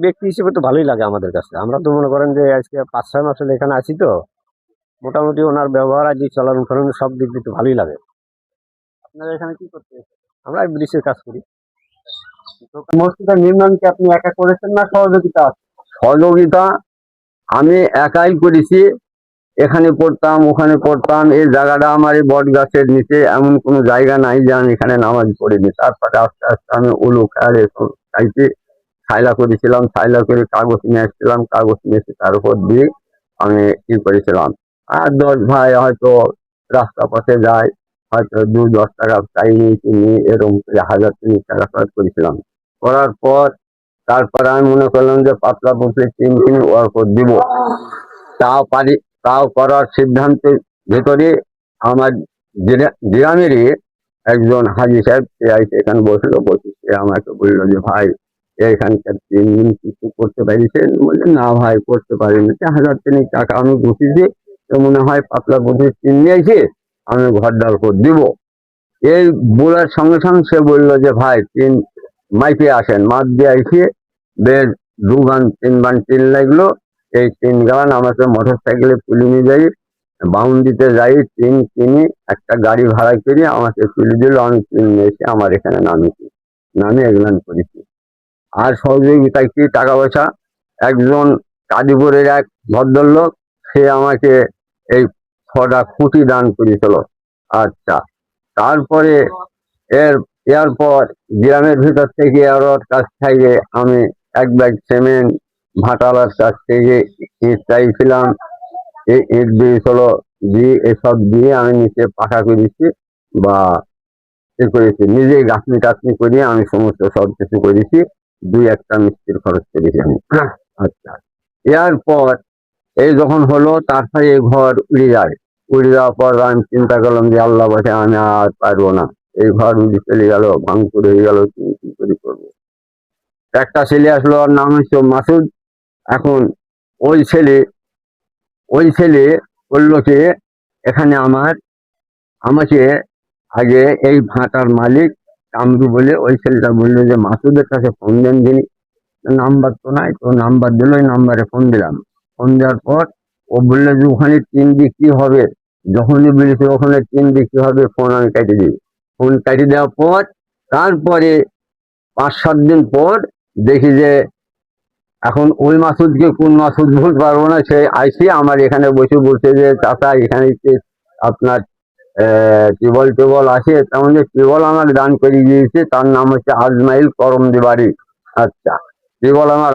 ব্যক্তি হিসেবে তো ভালোই লাগে আমাদের কাছে। আমরা তো মনে করেন যে আজকে 5-6 মাস হলো এখানে আছি, তো মোটামুটি ওনার ব্যবহার আদি চলার ফলন সব দিক দিয়ে তো ভালোই লাগে। আপনারা এখানে কি করতে? আমরা ব্রিজের কাজ করি। মসজিদের নির্মাণ কি আপনি একা করেছেন না সহযোগিতা আছে? সহযোগিতা আমি একাই করেছি। এখানে পড়তাম, ওখানে পড়তাম। এই জায়গাটা আমার এই বট গাছের নিচে, এমন কোনো জায়গা নাই যে আমি এখানে নামাজ পড়িনি। তারপরে আস্তে আস্তে আমি উলু খায়ার চাইতে ছাইলা করেছিলাম, ছাইলা করে কাগজ নিয়ে আসছিলাম, কাগজ নিয়ে এসে তার উপর দিয়ে আমি ই করেছিলাম। আর 10 ভাই হয়তো রাস্তা পথে যায়, হয়তো 2-10 টাকা চাই নিয়েছি, নিয়ে এরকম করে 1000-30 টাকা খরচ করেছিলাম। করার পর তারপরে আমি মনে করলাম যে পাতলা পুতলি টিন কিনে ওর উপর দিব। তাও পারি, তাও করার সিদ্ধান্তের ভেতরে আমার গ্রামেরই একজন হাজি সাহেব, সে আইসে এখানে বসলো, বসে সে আমাকে বললো যে ভাই এখানকার 3 দিন কিছু করতে পারিছেন? বললেন না ভাই করতে পারিনি। 1000-30 টাকা আমি বসেছি, তো মনে হয় পাতলা পুতলি টিন নিয়ে এসে আমি ঘর ডাল করে দিব। এই বলার সঙ্গে সঙ্গে সে বললো যে ভাই টিন মাইকে আসেন, মাছ দিয়ে এসে বেশ 2 গান 3 গান টিন লাগলো। এই 3 গান আমাকে মোটর সাইকেলে তুলে নিয়ে যাই, বাউন্ডিতে যাই, টিন কিনে একটা গাড়ি ভাড়া করে আমাকে তুলে দিল। আমি টিন নিয়ে এসে আমার এখানে নামেছি, নামে এগুলান করেছি। আর সহযোগিতায় কি টাকা পয়সা, একজন কাদিপুরের এক ভদ্রলোক, সে আমাকে এই 6টা খুঁটি দান করেছিল। আচ্ছা, তারপরে এরপর গ্রামের ভিতর থেকে ওর কাছ থেকে আমি 1 ব্যাগ সিমেন্ট, ভাটালার কাছ থেকে ইট চাইছিলাম, এই ইট দিয়েছিল, দিয়ে এসব দিয়ে আমি নিচে পাকা করেছি বা এ করেছি, নিজেই গাঁথনি টাথনি করিয়ে আমি সমস্ত সব কিছু করেছি। 2-1টা মিস্ত্রির খরচ করেছি আমি। আচ্ছা, এরপর এই যখন হলো, তারপরে এই ঘর উড়ে যায়। উড়ে যাওয়ার পর আমি চিন্তা করলাম যে আল্লাহ বসে আমি আর পারবো না, এই ঘর উড়ে চলে গেল, ভাঙচুর হয়ে গেল, কি করে করবো। একটা ছেলে আসলো, ওর নাম হচ্ছে মাসুদ। এখন ওই ছেলে বললো যে এখানে আমাকে আগে এই ভাটার মালিক কামরু বলে ওই ছেলেটা বললো যে মাসুদের কাছে ফোন দেন যিনি। নাম্বার তো নাই, তো নাম্বার দিল, ওই নাম্বারে ফোন দিলাম। ফোন দেওয়ার পর ও বললো যে ওখানে টিন বিক্রি হবে। যখনই বলেছে ওখানে টিন বিক্রি হবে, ফোন আমি কেটে দিই। ফোন কেটে দেওয়ার পর তারপরে 5-7 দিন পর দেখি যে এখন ওই মাসুদকে কোন মাসুদ বলতে পারবো না, সে আইসি আমার এখানে বসে বলছে যে চাচা এখানে কি আপনার টিউবওয়েল আছে? তেমন যে টিউবওয়েল আমার দান করে দিয়েছে, তার নাম হচ্ছে আজমাইল করম দিবাড়ি। আচ্ছা, টিউবওয়েল আমার